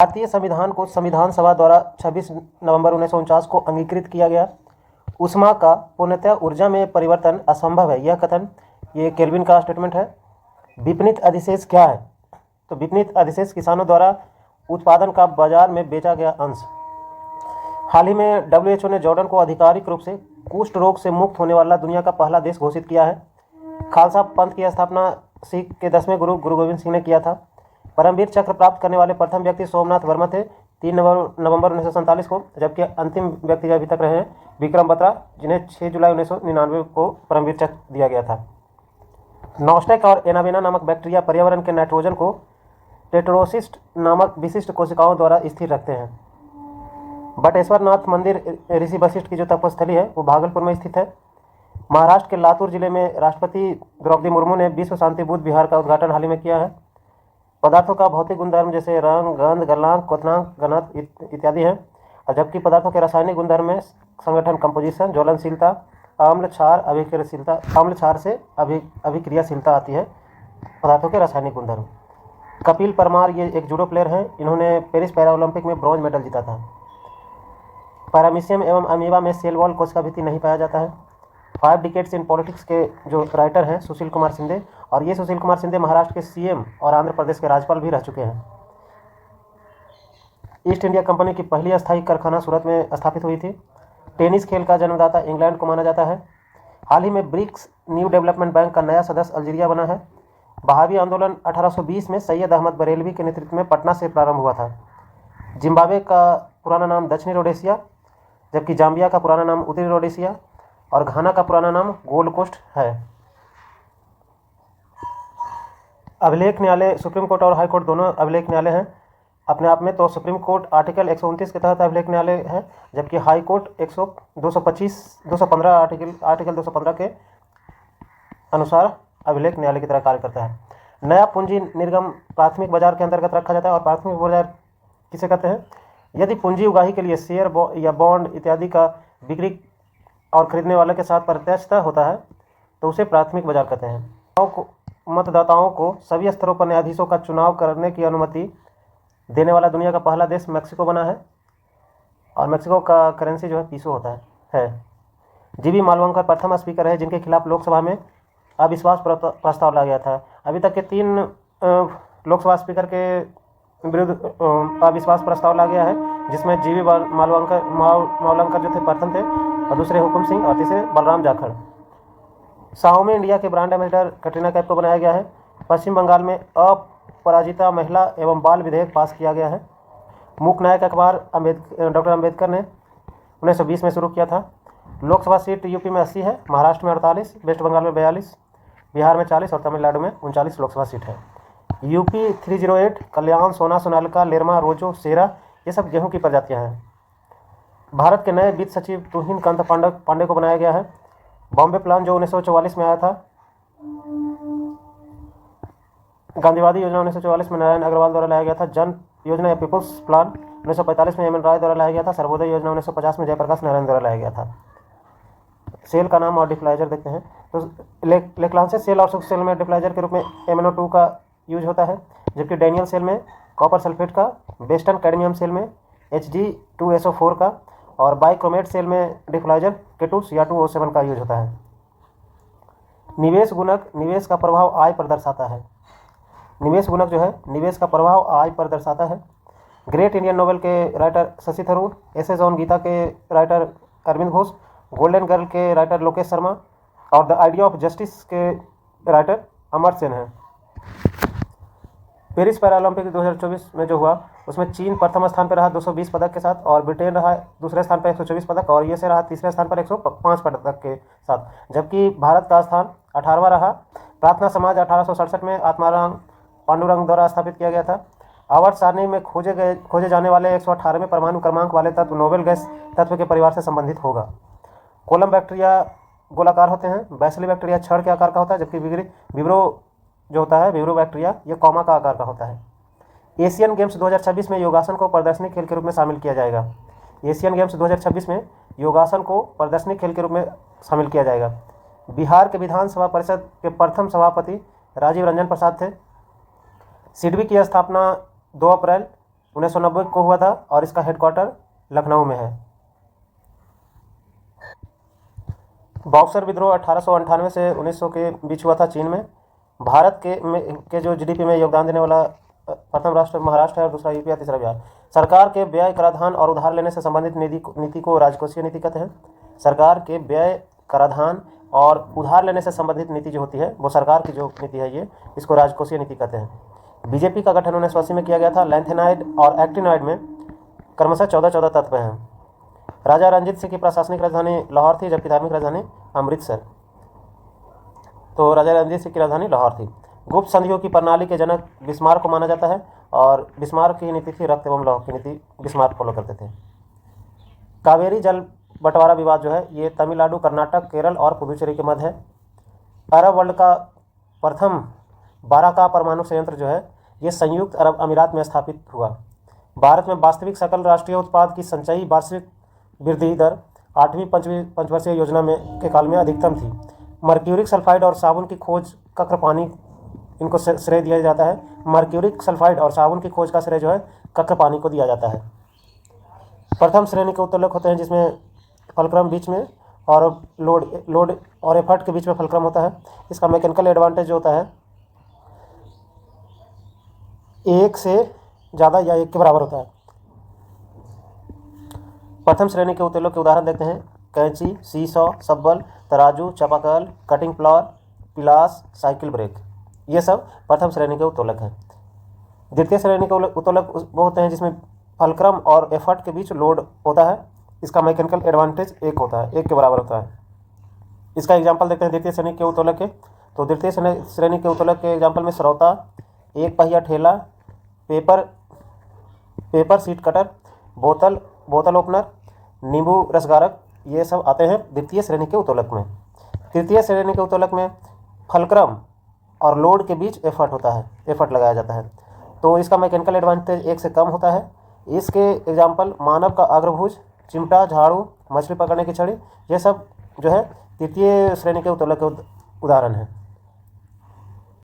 भारतीय संविधान को संविधान सभा द्वारा 26 नवंबर 1949 को अंगीकृत किया गया। ऊष्मा का पूर्णतः ऊर्जा में परिवर्तन असंभव है, यह कथन ये केल्विन का स्टेटमेंट है। विपणित अधिशेष क्या है? तो विपणित अधिशेष किसानों द्वारा उत्पादन का बाजार में बेचा गया अंश। हाल ही में WHO ने जॉर्डन को आधिकारिक रूप से कुष्ठ रोग से मुक्त होने वाला दुनिया का पहला देश घोषित किया है। खालसा पंथ की स्थापना सिख के 10वें गुरु गोविंद सिंह ने किया था। परमवीर चक्र प्राप्त करने वाले प्रथम व्यक्ति सोमनाथ वर्मा थे 3 नवंबर 1947 को, जबकि अंतिम व्यक्ति जो अभी तक रहे हैं विक्रम बत्रा, जिन्हें 6 जुलाई 1999 को परमवीर चक्र दिया गया था। नॉस्टेक और एनाबेना नामक बैक्टीरिया पर्यावरण के नाइट्रोजन को टेट्रोसिस्ट नामक विशिष्ट कोशिकाओं द्वारा स्थिर रखते हैं। बटेश्वर नाथ मंदिर ऋषि वशिष्ठ की जो तपस्थली है वो भागलपुर में स्थित है। महाराष्ट्र के लातूर जिले में राष्ट्रपति द्रौपदी मुर्मू ने विश्व शांति बुद्ध विहार का उद्घाटन हाल ही में किया है। पदार्थों का भौतिक गुणधर्म जैसे रंग, गंध, गलनांक, क्वथनांक, घनत्व इत्यादि हैं, और जबकि पदार्थों के रासायनिक गुणधर्म में संगठन, कंपोजिशन, ज्वलनशीलता, अम्ल क्षार अभिक्रियाशीलता, अम्ल क्षार से अभिक्रियाशीलता आती है पदार्थों के रासायनिक गुणधर्म। कपिल परमार ये एक जूडो प्लेयर हैं, इन्होंने पेरिस पैरा ओलंपिक में ब्रॉन्ज मेडल जीता था। पैरामीशियम एवं अमीबा में सेल वॉल कोशिका भित्ति नहीं पाया जाता है। 5 डिकेड्स इन पॉलिटिक्स के जो राइटर हैं सुशील कुमार शिंदे, और ये सुशील कुमार शिंदे महाराष्ट्र के CM और आंध्र प्रदेश के राज्यपाल भी रह चुके हैं। ईस्ट इंडिया कंपनी की पहली अस्थायी कारखाना सूरत में स्थापित हुई थी। टेनिस खेल का जन्मदाता इंग्लैंड को माना जाता है। हाल ही में ब्रिक्स न्यू डेवलपमेंट बैंक का नया सदस्य अल्जीरिया बना है। बहावी आंदोलन 1820 में सैयद अहमद बरेलवी के नेतृत्व में पटना से प्रारंभ हुआ था। जिम्बाब्वे का पुराना नाम दक्षिणी रोडेशिया, जबकि जाम्बिया का पुराना नाम उत्तरी रोडेशिया और घाना का पुराना नाम गोल्ड कोस्ट है। अभिलेख न्यायालय सुप्रीम कोर्ट और हाई कोर्ट दोनों अभिलेख न्यायालय हैं अपने आप में। तो सुप्रीम कोर्ट आर्टिकल 129 के तहत अभिलेख न्यायालय है, जबकि हाई कोर्ट 215 आर्टिकल 215 के अनुसार अभिलेख न्यायालय की तरह कार्य करता है। नया पूंजी निर्गम प्राथमिक बाजार के अंतर्गत रखा जाता है। और प्राथमिक बाजार किसे कहते हैं? यदि पूंजी उगाही के लिए शेयर या बॉन्ड इत्यादि का बिक्री और खरीदने वाले के साथ प्रत्यक्षता होता है तो उसे प्राथमिक बाजार कहते हैं। मतदाताओं को सभी स्तरों पर न्यायाधीशों का चुनाव करने की अनुमति देने वाला दुनिया का पहला देश मेक्सिको बना है, और मेक्सिको का करेंसी जो है पीसो होता है। जीबी मालवंकर प्रथम स्पीकर है जिनके खिलाफ लोकसभा में अविश्वास प्रस्ताव लाया गया था। अभी तक के 3 लोकसभा स्पीकर के विरुद्ध अविश्वास प्रस्ताव लाया गया है, जिसमें जीबी मालवंकर जो थे प्रथम थे, और दूसरे हुकुम सिंह, और तीसरे बलराम जाखड़। शाओमी इंडिया के ब्रांड एम्बेसडर कटरीना कैफ को बनाया गया है। पश्चिम बंगाल में अपराजिता महिला एवं बाल विधेयक पास किया गया है। मूक नायक अखबार डॉक्टर अम्बेडकर ने 1920 में शुरू किया था। लोकसभा सीट यूपी में 80 है, महाराष्ट्र में 48, वेस्ट बंगाल में 42, बिहार में 40 और तमिलनाडु में 39 लोकसभा सीट है। यूपी 308 कल्याण, सोना, सोनालिका, लेरमा, रोजो, सेरा ये सब गेहूं की प्रजातियां हैं। भारत के नए वित्त सचिव तुहिन कांत पांडे को बनाया गया है। बॉम्बे प्लान जो 1944 में आया था, गांधीवादी योजना 1944 में नारायण अग्रवाल द्वारा लाया गया था। जन योजना या पीपुल्स प्लान 1945 में एम.एन. राय द्वारा लाया गया था। सर्वोदय योजना 1950 में जयप्रकाश नारायण द्वारा लाया गया था। सेल का नाम और डिफ्लाइजर देखते हैं। तो लेक्लांसे सेल और सेल में डिफ्लाइजर के रूप में MnO2 का यूज होता है, जबकि डैनियल सेल में कॉपर सल्फेट का, बेस्टन कैडमियम सेल में Hg2SO4 का, और बाइक्रोमेट सेल में डिफ्लाइजर K2 या 2O7 का यूज होता है। निवेश गुणक निवेश का प्रभाव आय पर दर्शाता है। निवेश गुणक जो है निवेश का प्रभाव आय पर दर्शाता है। ग्रेट इंडियन नोवेल के writer Shashi Tharoor, essays on Gita के writer Arvind Ghosh, golden girl के राइटर लोकेश शर्मा और द आइडिया ऑफ जस्टिस के राइटर अमर सेन हैं। पेरिस पैरालंपिक 2024 में जो हुआ उसमें चीन प्रथम स्थान पर रहा 220 पदक के साथ, और ब्रिटेन रहा दूसरे स्थान पर 124 पदक, और यूएसए रहा तीसरे स्थान पर 105 पदक के साथ, जबकि भारत का स्थान 18वां रहा। प्रार्थना समाज 1867 में आत्माराम पांडुरंग द्वारा स्थापित किया गया था। आवर्त सारणी में खोजे जाने वाले 118वें परमाणु क्रमांक वाले तत्व नोबेल गैस तत्व के परिवार से संबंधित होगा। कोलम बैक्टीरिया गोलाकार होते हैं, बैसिली बैक्टीरिया छड़ के आकार का होता है, जबकि विब्रो जो होता है विब्रो बैक्टीरिया ये कॉमा का आकार का होता है। एशियन गेम्स 2026 में योगासन को प्रदर्शनी खेल के रूप में शामिल किया जाएगा। एशियन गेम्स 2026 में योगासन को प्रदर्शनी खेल के रूप में शामिल किया जाएगा। बिहार के विधानसभा परिषद के प्रथम सभापति राजीव रंजन प्रसाद थे। सिडबी की स्थापना 2 अप्रैल 1990 को हुआ था और इसका हेडक्वार्टर लखनऊ में है। बॉक्सर विद्रोह 1898 से 1900 के बीच हुआ था चीन में। भारत के जो जीडीपी में योगदान देने वाला प्रथम राष्ट्र महाराष्ट्र है और दूसरा यूपी, तीसरा बिहार। सरकार के व्यय, कराधान और उधार लेने से संबंधित नीति को राजकोषीय नीति कहते हैं। सरकार के व्यय, कराधान और उधार लेने से संबंधित नीति जो होती है वो सरकार की जो नीति है ये, इसको राजकोषीय नीति कहते हैं। बीजेपी का गठन 1980 में किया गया था। लैंथेनाइड और एक्टिनॉइड में क्रमशः 14 तत्व हैं। राजा रणजीत सिंह की प्रशासनिक राजधानी लाहौर थी, जबकि धार्मिक राजधानी अमृतसर। तो राजा रणजीत सिंह की राजधानी लाहौर थी। गुप्त संधियों की प्रणाली के जनक बिस्मार्क को माना जाता है और बिस्मार्क की नीति थी रक्त एवं लौह की नीति बिस्मार्क फॉलो करते थे। कावेरी जल बंटवारा विवाद जो है ये तमिलनाडु, कर्नाटक, केरल और पुदुचेरी के मध्य है। अरब वर्ल्ड का प्रथम बाराका परमाणु संयंत्र जो है ये संयुक्त अरब अमीरात में स्थापित हुआ। भारत में वास्तविक सकल राष्ट्रीय उत्पाद की संचयी वार्षिक वृद्धि दर 8वीं पंचवर्षीय योजना में के काल में अधिकतम थी। मर्क्यूरिक सल्फाइड और साबुन की खोज, कक्रपानी, इनको श्रेय दिया जाता है। मर्क्यूरिक सल्फाइड और साबुन की खोज का श्रेय जो है कक्रपानी को दिया जाता है। प्रथम श्रेणी के उत्तोलक होते हैं जिसमें फलक्रम बीच में और लोड और एफर्ट के बीच में फलक्रम होता है। इसका मैकेनिकल एडवांटेज जो होता है 1 से ज़्यादा या 1 के बराबर होता है। प्रथम श्रेणी के उत्तोलक के उदाहरण देखते हैं। कैंची, सीसॉ, सब्बल, तराजू, चापाकल, कटिंग प्लावर, पिलास, साइकिल ब्रेक, ये सब प्रथम श्रेणी के उत्तोलक हैं। द्वितीय श्रेणी के उत्तोलक वो होते हैं जिसमें फलक्रम और एफर्ट के बीच लोड होता है। इसका मैकेनिकल एडवांटेज 1 होता है, 1 के बराबर होता है। इसका एग्जाम्पल देखते हैं द्वितीय श्रेणी के उत्तोलक के। तो द्वितीय श्रेणी के उत्तोलक के एग्जाम्पल में सरौता, 1 पहिया ठेला, पेपर सीट कटर, बोतल ओपनर, नींबू रसगारक, ये सब आते हैं द्वितीय श्रेणी के उत्तोलक में। तृतीय श्रेणी के उत्तोलक में फलक्रम और लोड के बीच एफर्ट होता है, एफर्ट लगाया जाता है। तो इसका मैकेनिकल एडवांटेज 1 से कम होता है। इसके एग्जाम्पल मानव का अग्रभुज, चिमटा, झाड़ू, मछली पकड़ने की छड़ी, ये सब जो है तृतीय श्रेणी के उत्तोलक के उदाहरण हैं।